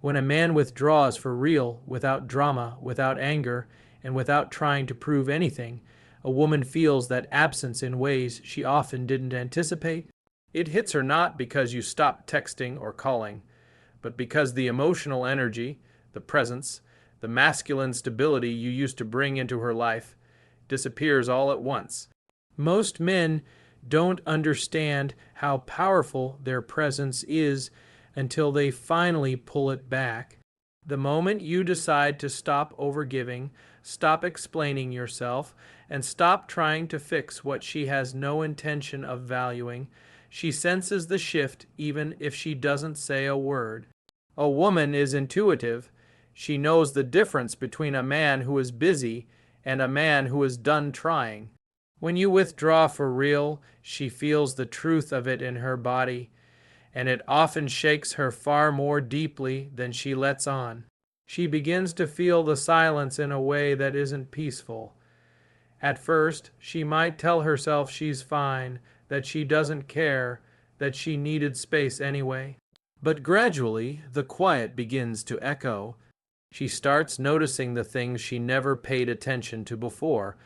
When a man withdraws for real, without drama, without anger, and without trying to prove anything, a woman feels that absence in ways she often didn't anticipate. It hits her not because you stop texting or calling, but because the emotional energy, the presence, the masculine stability you used to bring into her life disappears all at once. Most men don't understand how powerful their presence is until they finally pull it back. The moment you decide to stop overgiving, stop explaining yourself, and stop trying to fix what she has no intention of valuing, she senses the shift even if she doesn't say a word. A woman is intuitive. She knows the difference between a man who is busy and a man who is done trying. When you withdraw for real, she feels the truth of it in her body, and it often shakes her far more deeply than she lets on. She begins to feel the silence in a way that isn't peaceful. At first, she might tell herself she's fine, that she doesn't care, that she needed space anyway. But gradually, the quiet begins to echo. She starts noticing the things she never paid attention to before.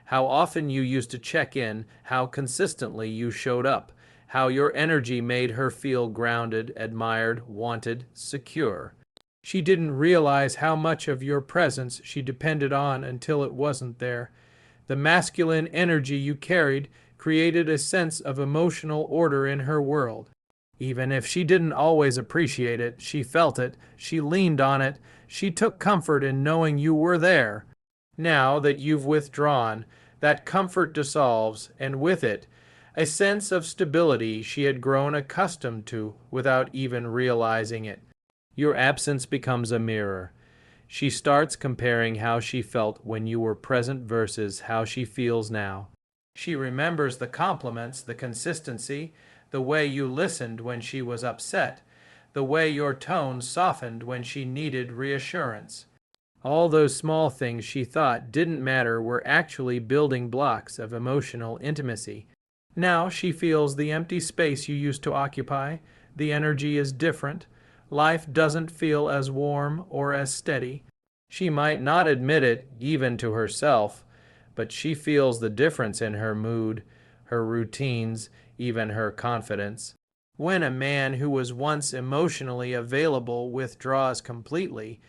How often you used to check in, how consistently you showed up, how your energy made her feel grounded, admired, wanted, secure. She didn't realize how much of your presence she depended on until it wasn't there. The masculine energy you carried created a sense of emotional order in her world. Even if she didn't always appreciate it, she felt it, she leaned on it, she took comfort in knowing you were there. Now that you've withdrawn, that comfort dissolves, and with it, a sense of stability she had grown accustomed to without even realizing it. Your absence becomes a mirror. She starts comparing how she felt when you were present versus how she feels now. She remembers the compliments, the consistency, the way you listened when she was upset, the way your tone softened when she needed reassurance. All those small things she thought didn't matter were actually building blocks of emotional intimacy. Now she feels the empty space you used to occupy. The energy is different. Life doesn't feel as warm or as steady. She might not admit it even to herself, but she feels the difference in her mood, her routines, even her confidence. When a man who was once emotionally available withdraws completely,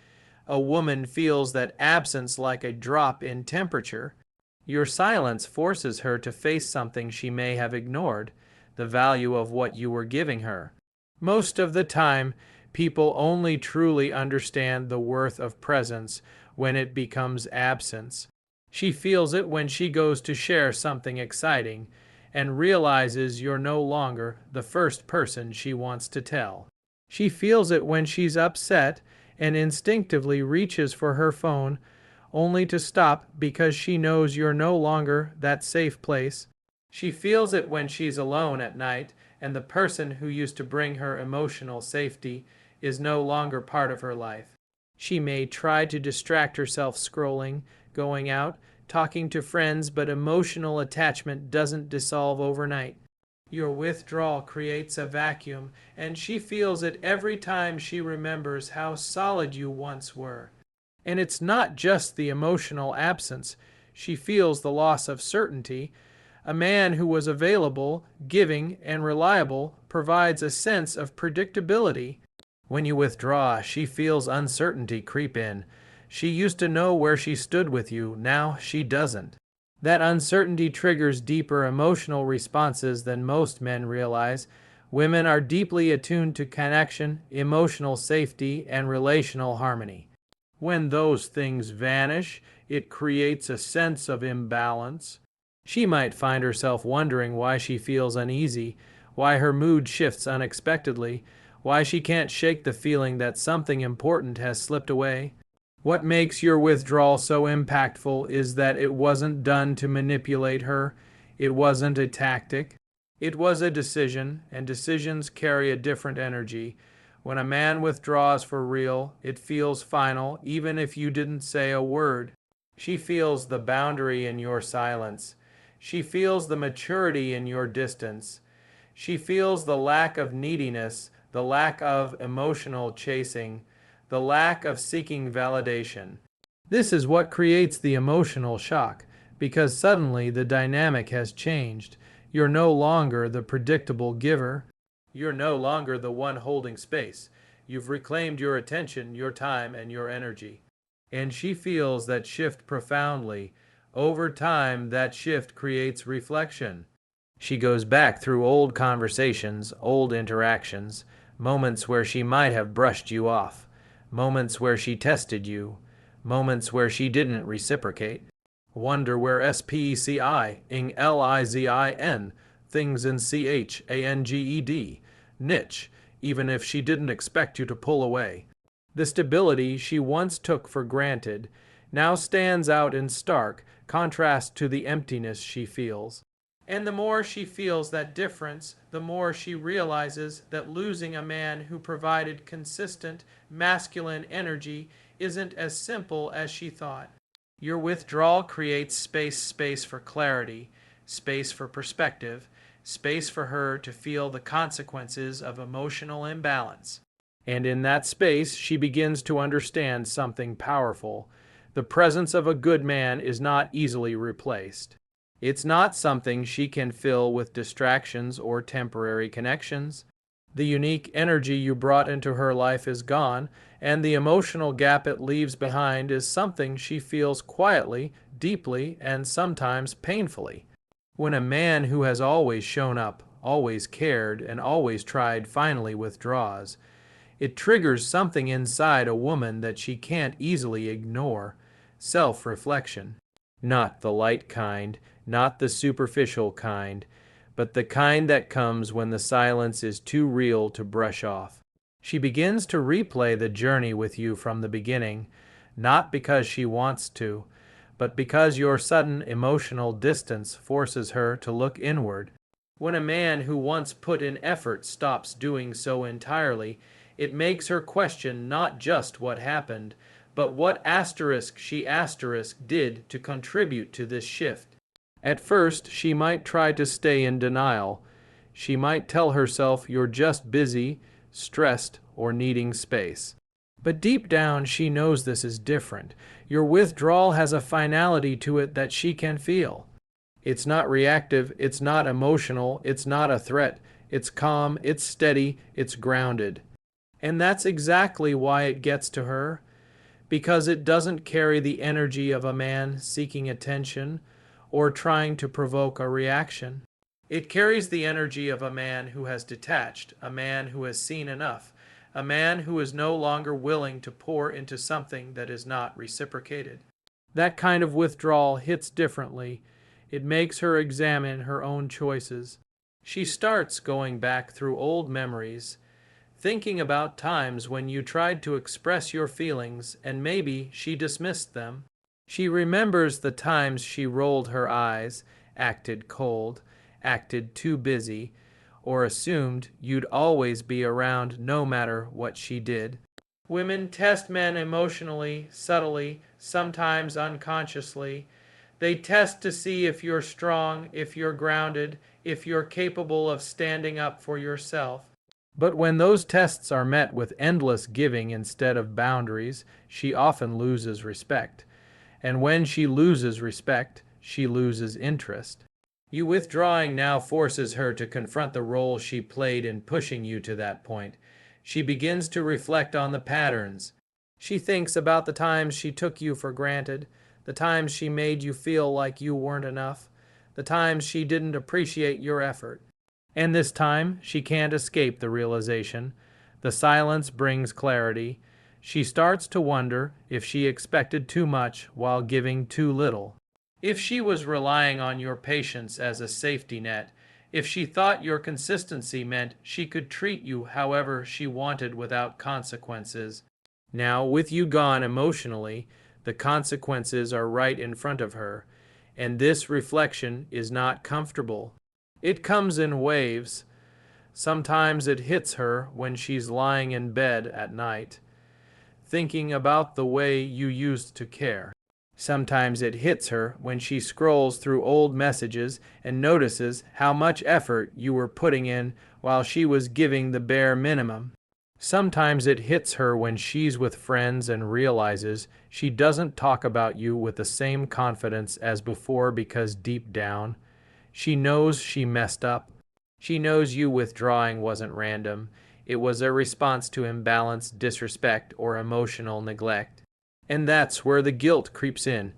a woman feels that absence like a drop in temperature. Your silence forces her to face something she may have ignored, the value of what you were giving her. Most of the time, people only truly understand the worth of presence when it becomes absence. She feels it when she goes to share something exciting and realizes you're no longer the first person she wants to tell. She feels it when she's upset and instinctively reaches for her phone, only to stop because she knows you're no longer that safe place. She feels it when she's alone at night and the person who used to bring her emotional safety is no longer part of her life. She may try to distract herself scrolling, going out, talking to friends, but emotional attachment doesn't dissolve overnight. Your withdrawal creates a vacuum, and she feels it every time she remembers how solid you once were. And it's not just the emotional absence. She feels the loss of certainty. A man who was available, giving, and reliable provides a sense of predictability. When you withdraw, she feels uncertainty creep in. She used to know where she stood with you, now she doesn't. That uncertainty triggers deeper emotional responses than most men realize. Women are deeply attuned to connection, emotional safety, and relational harmony. When those things vanish, it creates a sense of imbalance. She might find herself wondering why she feels uneasy, why her mood shifts unexpectedly, why she can't shake the feeling that something important has slipped away. What makes your withdrawal so impactful is that it wasn't done to manipulate her. It wasn't a tactic. It was a decision, and decisions carry a different energy. When a man withdraws for real, it feels final, even if you didn't say a word. She feels the boundary in your silence. She feels the maturity in your distance. She feels the lack of neediness, the lack of emotional chasing, the lack of seeking validation. This is what creates the emotional shock, because suddenly the dynamic has changed. You're no longer the predictable giver. You're no longer the one holding space. You've reclaimed your attention, your time, and your energy. And she feels that shift profoundly. Over time, that shift creates reflection. She goes back through old conversations, old interactions, moments where she might have brushed you off, moments where she tested you, moments where she didn't reciprocate. Wonder where SPECI ing LIZIN, things in CHANGED, niche, even if she didn't expect you to pull away. The stability she once took for granted now stands out in stark contrast to the emptiness she feels. And the more she feels that difference, the more she realizes that losing a man who provided consistent masculine energy isn't as simple as she thought. Your withdrawal creates space for clarity, space for perspective, space for her to feel the consequences of emotional imbalance. And in that space, she begins to understand something powerful. The presence of a good man is not easily replaced. It's not something she can fill with distractions or temporary connections. The unique energy you brought into her life is gone, and the emotional gap it leaves behind is something she feels quietly, deeply, and sometimes painfully. When a man who has always shown up, always cared, and always tried finally withdraws, it triggers something inside a woman that she can't easily ignore: self-reflection. Not the light kind, not the superficial kind, but the kind that comes when the silence is too real to brush off. She begins to replay the journey with you from the beginning, not because she wants to, but because your sudden emotional distance forces her to look inward. When a man who once put in effort stops doing so entirely, it makes her question not just what happened, but what she did to contribute to this shift. At first, she might try to stay in denial. She might tell herself you're just busy, stressed, or needing space. But deep down, she knows this is different. Your withdrawal has a finality to it that she can feel. It's not reactive, it's not emotional, it's not a threat. It's calm, it's steady, it's grounded. And that's exactly why it gets to her, because it doesn't carry the energy of a man seeking attention or trying to provoke a reaction. It carries the energy of a man who has detached, a man who has seen enough, a man who is no longer willing to pour into something that is not reciprocated. That kind of withdrawal hits differently. It makes her examine her own choices. She starts going back through old memories, thinking about times when you tried to express your feelings and maybe she dismissed them. She remembers the times she rolled her eyes, acted cold, acted too busy, or assumed you'd always be around no matter what she did. Women test men emotionally, subtly, sometimes unconsciously. They test to see if you're strong, if you're grounded, if you're capable of standing up for yourself. But when those tests are met with endless giving instead of boundaries, she often loses respect. And when she loses respect, she loses interest. You withdrawing now forces her to confront the role she played in pushing you to that point. She begins to reflect on the patterns. She thinks about the times she took you for granted, the times she made you feel like you weren't enough, the times she didn't appreciate your effort. And this time, she can't escape the realization. The silence brings clarity. She starts to wonder if she expected too much while giving too little. If she was relying on your patience as a safety net, if she thought your consistency meant she could treat you however she wanted without consequences. Now, with you gone emotionally, the consequences are right in front of her, and this reflection is not comfortable. It comes in waves. Sometimes it hits her when she's lying in bed at night, thinking about the way you used to care. Sometimes it hits her when she scrolls through old messages and notices how much effort you were putting in while she was giving the bare minimum. Sometimes it hits her when she's with friends and realizes she doesn't talk about you with the same confidence as before because deep down, she knows she messed up. She knows you withdrawing wasn't random. It was a response to imbalance, disrespect, or emotional neglect. And that's where the guilt creeps in.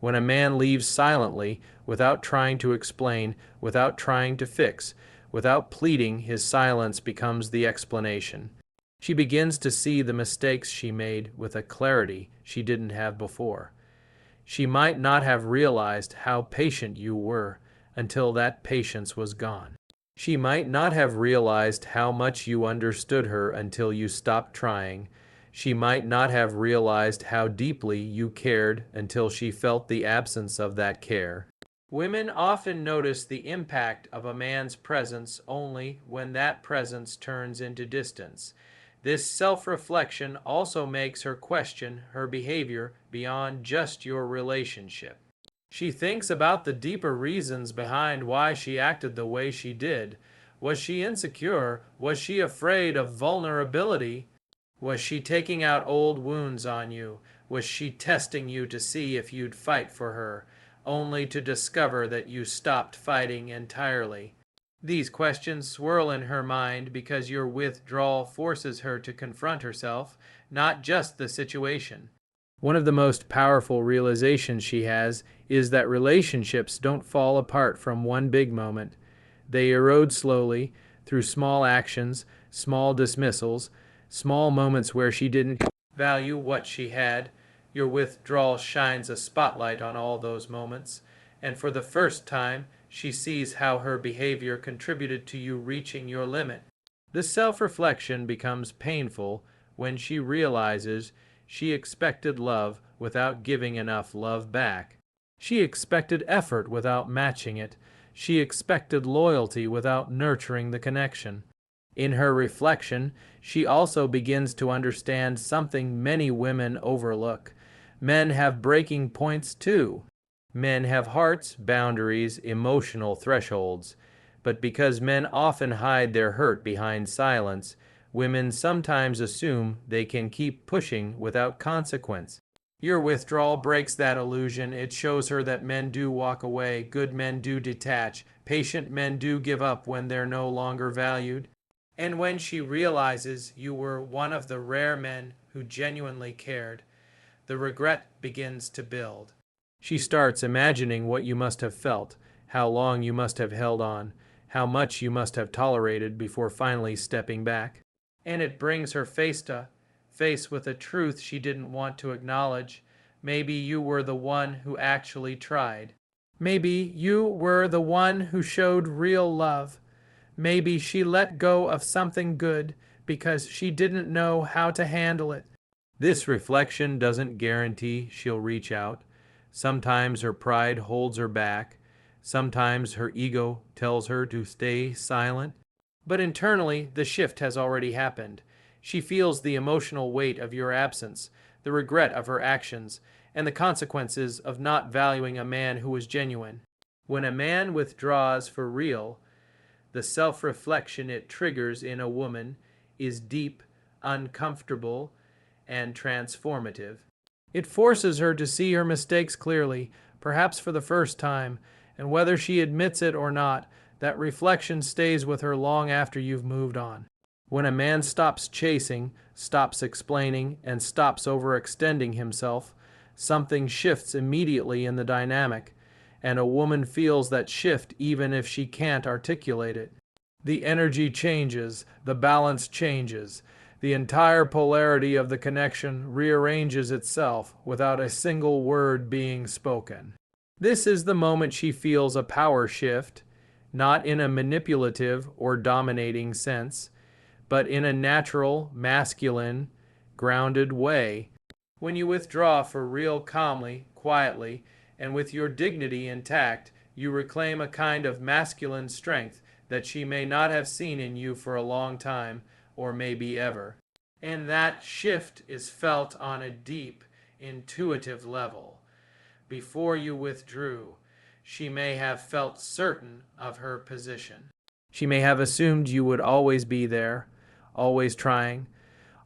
When a man leaves silently, without trying to explain, without trying to fix, without pleading, his silence becomes the explanation. She begins to see the mistakes she made with a clarity she didn't have before. She might not have realized how patient you were until that patience was gone. She might not have realized how much you understood her until you stopped trying. She might not have realized how deeply you cared until she felt the absence of that care. Women often notice the impact of a man's presence only when that presence turns into distance. This self-reflection also makes her question her behavior beyond just your relationship. She thinks about the deeper reasons behind why she acted the way she did. Was she insecure? Was she afraid of vulnerability? Was she taking out old wounds on you? Was she testing you to see if you'd fight for her, only to discover that you stopped fighting entirely? These questions swirl in her mind because your withdrawal forces her to confront herself, not just the situation. One of the most powerful realizations she has is that relationships don't fall apart from one big moment. They erode slowly through small actions, small dismissals, small moments where she didn't value what she had. Your withdrawal shines a spotlight on all those moments, and for the first time, she sees how her behavior contributed to you reaching your limit. This self-reflection becomes painful when she realizes she expected love without giving enough love back. She expected effort without matching it. She expected loyalty without nurturing the connection. In her reflection, she also begins to understand something many women overlook. Men have breaking points too. Men have hearts, boundaries, emotional thresholds. But because men often hide their hurt behind silence, women sometimes assume they can keep pushing without consequence. Your withdrawal breaks that illusion. It shows her that men do walk away, good men do detach, patient men do give up when they're no longer valued. And when she realizes you were one of the rare men who genuinely cared, the regret begins to build. She starts imagining what you must have felt, how long you must have held on, how much you must have tolerated before finally stepping back. And it brings her face to face with a truth she didn't want to acknowledge. Maybe you were the one who actually tried. Maybe you were the one who showed real love. Maybe she let go of something good because she didn't know how to handle it. This reflection doesn't guarantee she'll reach out. Sometimes her pride holds her back. Sometimes her ego tells her to stay silent. But internally, the shift has already happened. She feels the emotional weight of your absence, the regret of her actions, and the consequences of not valuing a man who was genuine. When a man withdraws for real, the self-reflection it triggers in a woman is deep, uncomfortable, and transformative. It forces her to see her mistakes clearly, perhaps for the first time, and whether she admits it or not, that reflection stays with her long after you've moved on. When a man stops chasing, stops explaining, and stops overextending himself, something shifts immediately in the dynamic, and a woman feels that shift even if she can't articulate it. The energy changes, the balance changes. The entire polarity of the connection rearranges itself without a single word being spoken. This is the moment she feels a power shift, not in a manipulative or dominating sense, but in a natural, masculine, grounded way. When you withdraw for real calmly, quietly, and with your dignity intact, you reclaim a kind of masculine strength that she may not have seen in you for a long time, or maybe ever. And that shift is felt on a deep, intuitive level. Before you withdrew, she may have felt certain of her position. She may have assumed you would always be there, always trying,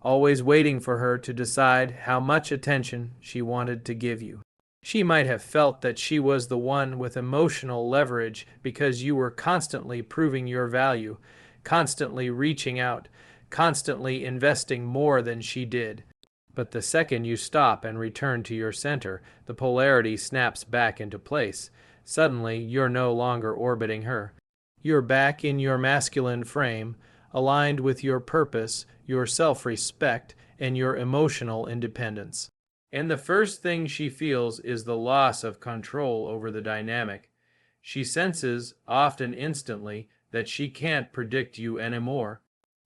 always waiting for her to decide how much attention she wanted to give you. She might have felt that she was the one with emotional leverage because you were constantly proving your value, constantly reaching out, constantly investing more than she did. But the second you stop and return to your center, the polarity snaps back into place. Suddenly, you're no longer orbiting her. You're back in your masculine frame, aligned with your purpose, your self-respect, and your emotional independence. And the first thing she feels is the loss of control over the dynamic. She senses, often instantly, that she can't predict you anymore.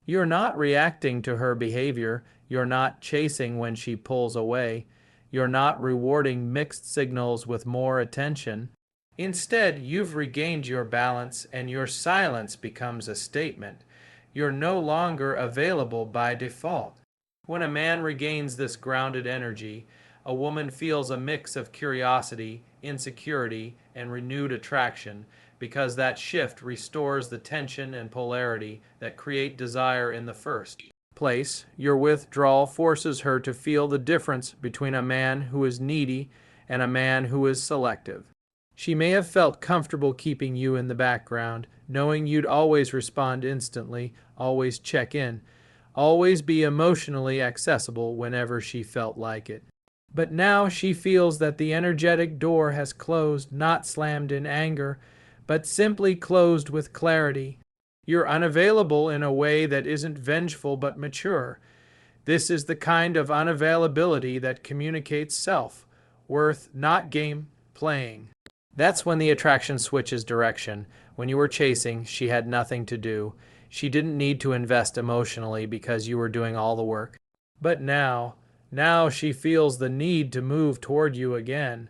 You're not reacting to her behavior. You're not chasing when she pulls away. You're not rewarding mixed signals with more attention. Instead, you've regained your balance and your silence becomes a statement. You're no longer available by default. When a man regains this grounded energy, a woman feels a mix of curiosity, insecurity, and renewed attraction because that shift restores the tension and polarity that create desire in the first place. Your withdrawal forces her to feel the difference between a man who is needy and a man who is selective. She may have felt comfortable keeping you in the background, knowing you'd always respond instantly, always check in, always be emotionally accessible whenever she felt like it. But now she feels that the energetic door has closed, not slammed in anger, but simply closed with clarity. You're unavailable in a way that isn't vengeful but mature. This is the kind of unavailability that communicates self, worth, not game playing. That's when the attraction switches direction. When you were chasing, she had nothing to do. She didn't need to invest emotionally because you were doing all the work. But now she feels the need to move toward you again.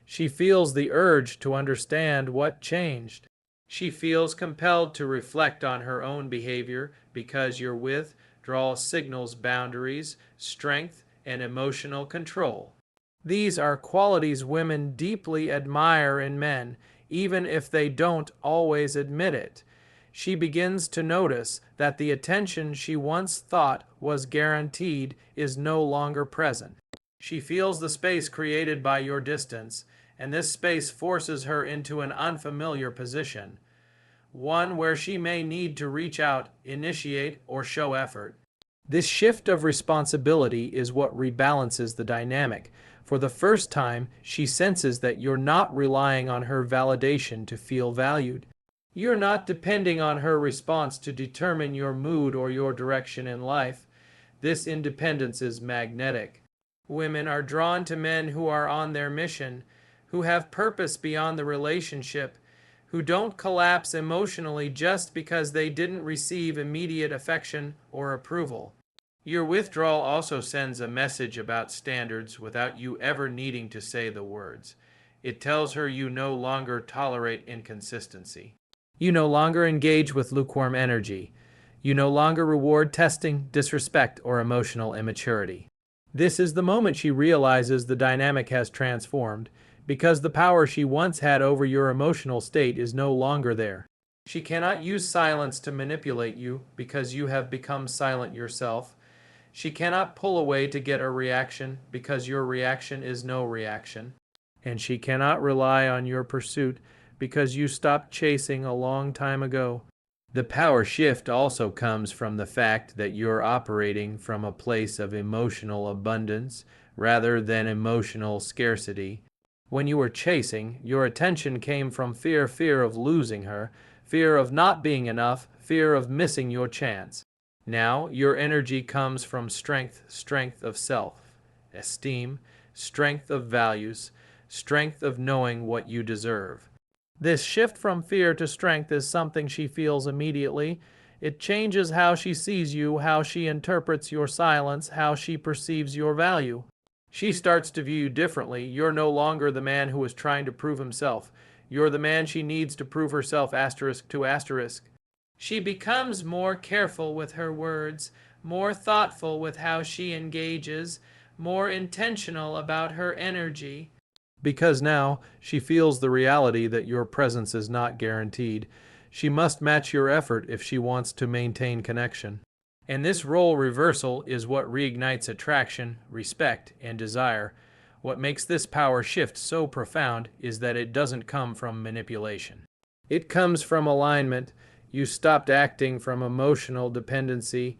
She feels the urge to understand what changed. She feels compelled to reflect on her own behavior because your withdrawal signals boundaries, strength, and emotional control. These are qualities women deeply admire in men, even if they don't always admit it. She begins to notice that the attention she once thought was guaranteed is no longer present. She feels the space created by your distance, and this space forces her into an unfamiliar position, one where she may need to reach out, initiate, or show effort. This shift of responsibility is what rebalances the dynamic. For the first time, she senses that you're not relying on her validation to feel valued. You're not depending on her response to determine your mood or your direction in life. This independence is magnetic. Women are drawn to men who are on their mission, who have purpose beyond the relationship, who don't collapse emotionally just because they didn't receive immediate affection or approval. Your withdrawal also sends a message about standards without you ever needing to say the words. It tells her you no longer tolerate inconsistency. You no longer engage with lukewarm energy. You no longer reward testing, disrespect, or emotional immaturity. This is the moment she realizes the dynamic has transformed, because the power she once had over your emotional state is no longer there. She cannot use silence to manipulate you because you have become silent yourself. She cannot pull away to get a reaction because your reaction is no reaction. And she cannot rely on your pursuit because you stopped chasing a long time ago. The power shift also comes from the fact that you're operating from a place of emotional abundance rather than emotional scarcity. When you were chasing, your attention came from fear of losing her, fear of not being enough, fear of missing your chance. Now, your energy comes from strength of self, esteem, strength of values, strength of knowing what you deserve. This shift from fear to strength is something she feels immediately. It changes how she sees you, how she interprets your silence, how she perceives your value. She starts to view you differently. You're no longer the man who is trying to prove himself. You're the man she needs to prove herself asterisk to asterisk. She becomes more careful with her words, more thoughtful with how she engages, more intentional about her energy. Because now she feels the reality that your presence is not guaranteed. She must match your effort if she wants to maintain connection. And this role reversal is what reignites attraction, respect, and desire. What makes this power shift so profound is that it doesn't come from manipulation. It comes from alignment. You stopped acting from emotional dependency.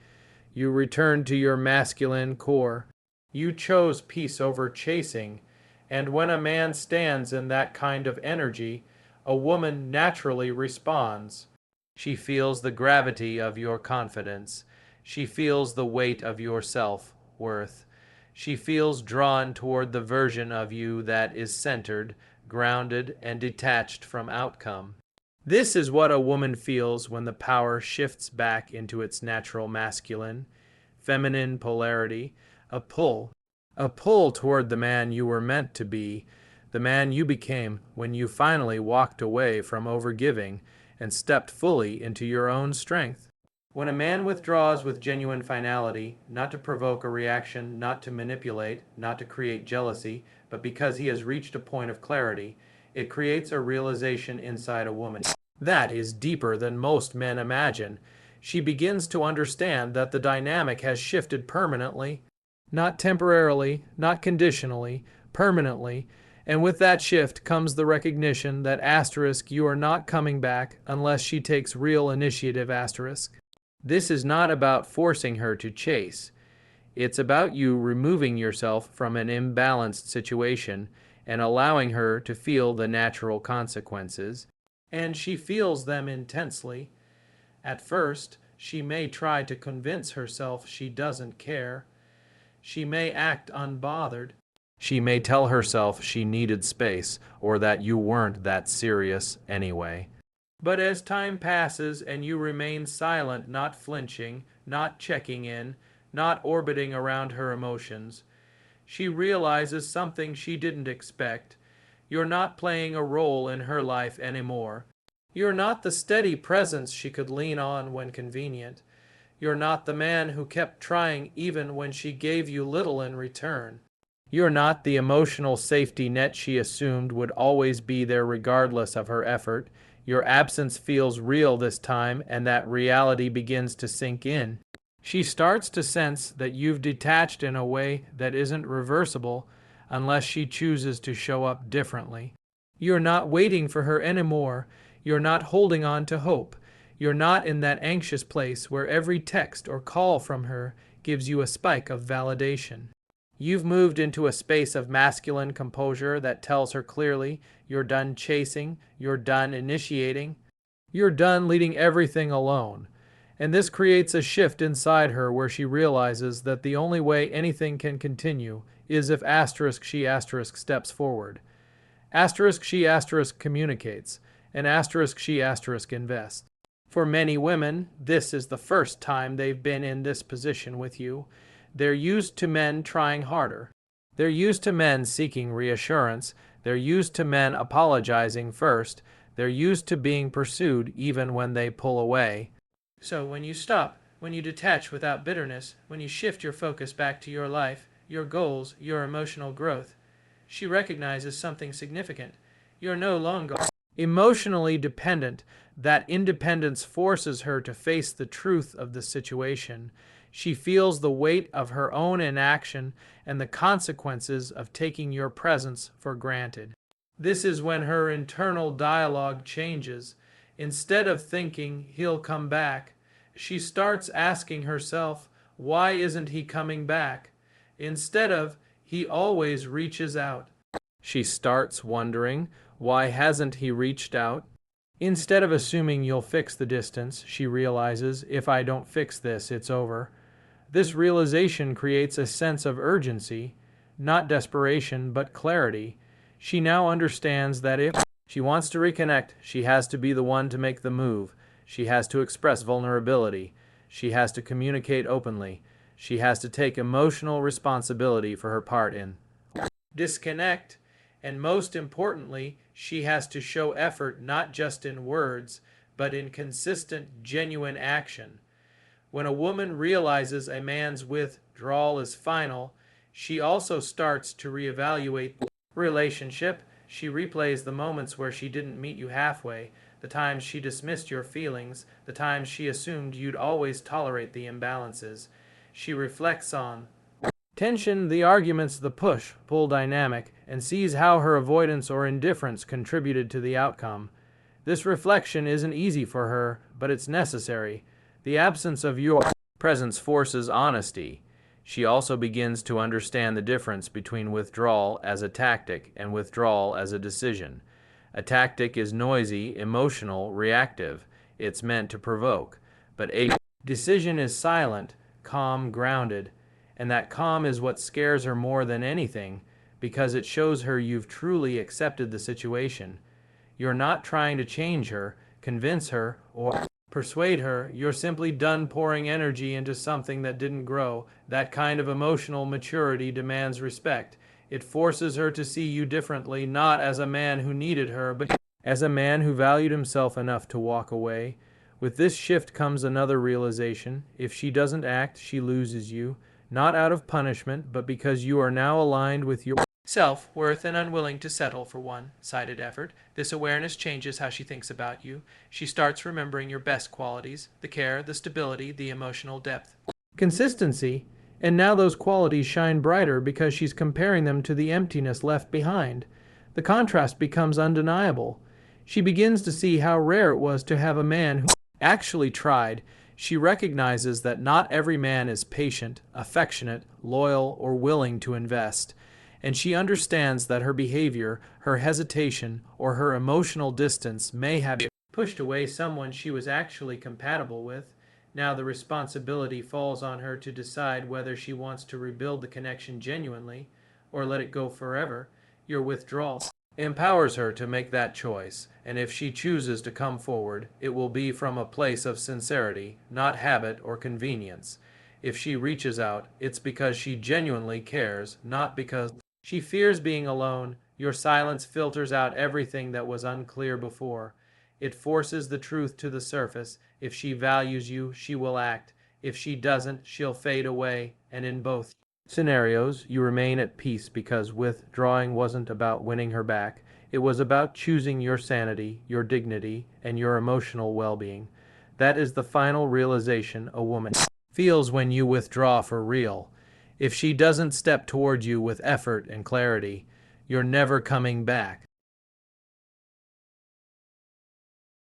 You returned to your masculine core. You chose peace over chasing. And when a man stands in that kind of energy, a woman naturally responds. She feels the gravity of your confidence. She feels the weight of your self-worth. She feels drawn toward the version of you that is centered, grounded, and detached from outcome. This is what a woman feels when the power shifts back into its natural masculine, feminine polarity, a pull. A pull toward the man you were meant to be, the man you became when you finally walked away from overgiving and stepped fully into your own strength. When a man withdraws with genuine finality, not to provoke a reaction, not to manipulate, not to create jealousy, but because he has reached a point of clarity, it creates a realization inside a woman. That is deeper than most men imagine. She begins to understand that the dynamic has shifted permanently, not temporarily, not conditionally, permanently, and with that shift comes the recognition that asterisk you are not coming back unless she takes real initiative asterisk. This is not about forcing her to chase. It's about you removing yourself from an imbalanced situation and allowing her to feel the natural consequences. And she feels them intensely. At first, she may try to convince herself she doesn't care. She may act unbothered. She may tell herself she needed space or that you weren't that serious anyway. But as time passes and you remain silent, not flinching, not checking in, not orbiting around her emotions, she realizes something she didn't expect. You're not playing a role in her life anymore. You're not the steady presence she could lean on when convenient. You're not the man who kept trying even when she gave you little in return. You're not the emotional safety net she assumed would always be there regardless of her effort. Your absence feels real this time, and that reality begins to sink in. She starts to sense that you've detached in a way that isn't reversible unless she chooses to show up differently. You're not waiting for her anymore. You're not holding on to hope. You're not in that anxious place where every text or call from her gives you a spike of validation. You've moved into a space of masculine composure that tells her clearly you're done chasing, you're done initiating, you're done leading everything alone. And this creates a shift inside her where she realizes that the only way anything can continue is if asterisk she asterisk steps forward. Asterisk she asterisk communicates, and asterisk she asterisk invests. For many women, this is the first time they've been in this position with you. They're used to men trying harder. They're used to men seeking reassurance. They're used to men apologizing first. They're used to being pursued even when they pull away. So when you stop, when you detach without bitterness, when you shift your focus back to your life, your goals, your emotional growth, she recognizes something significant. You're no longer emotionally dependent. That independence forces her to face the truth of the situation. She feels the weight of her own inaction and the consequences of taking your presence for granted. This is when her internal dialogue changes. Instead of thinking, he'll come back, she starts asking herself, why isn't he coming back? Instead of, he always reaches out. She starts wondering, why hasn't he reached out? Instead of assuming you'll fix the distance, she realizes, if I don't fix this, it's over. This realization creates a sense of urgency, not desperation, but clarity. She now understands that if she wants to reconnect, she has to be the one to make the move. She has to express vulnerability. She has to communicate openly. She has to take emotional responsibility for her part in disconnect. And most importantly, she has to show effort not just in words, but in consistent, genuine action. When a woman realizes a man's withdrawal is final, she also starts to reevaluate the relationship. She replays the moments where she didn't meet you halfway, the times she dismissed your feelings, the times she assumed you'd always tolerate the imbalances. She reflects on tension, the arguments, the push-pull dynamic, and sees how her avoidance or indifference contributed to the outcome. This reflection isn't easy for her, but it's necessary. The absence of your presence forces honesty. She also begins to understand the difference between withdrawal as a tactic and withdrawal as a decision. A tactic is noisy, emotional, reactive. It's meant to provoke. But a decision is silent, calm, grounded. And that calm is what scares her more than anything, because it shows her you've truly accepted the situation. You're not trying to change her, convince her, or persuade her. You're simply done pouring energy into something that didn't grow. That kind of emotional maturity demands respect. It forces her to see you differently, not as a man who needed her, but as a man who valued himself enough to walk away. With this shift comes another realization. If she doesn't act, she loses you. Not out of punishment, but because you are now aligned with your self-worth and unwilling to settle for one-sided effort. This awareness changes how she thinks about you. She starts remembering your best qualities, the care, the stability, the emotional depth, consistency, and now those qualities shine brighter because she's comparing them to the emptiness left behind. The contrast becomes undeniable. She begins to see how rare it was to have a man who actually tried. She recognizes that not every man is patient, affectionate, loyal, or willing to invest. And she understands that her behavior, her hesitation, or her emotional distance may have pushed away someone she was actually compatible with. Now the responsibility falls on her to decide whether she wants to rebuild the connection genuinely or let it go forever. Your withdrawal empowers her to make that choice, and if she chooses to come forward, it will be from a place of sincerity, not habit or convenience. If she reaches out, it's because she genuinely cares, not because she fears being alone. Your silence filters out everything that was unclear before. It forces the truth to the surface. If she values you, she will act. If she doesn't, she'll fade away. And in both scenarios, you remain at peace because withdrawing wasn't about winning her back. It was about choosing your sanity, your dignity, and your emotional well-being. That is the final realization a woman feels when you withdraw for real. If she doesn't step toward you with effort and clarity, you're never coming back.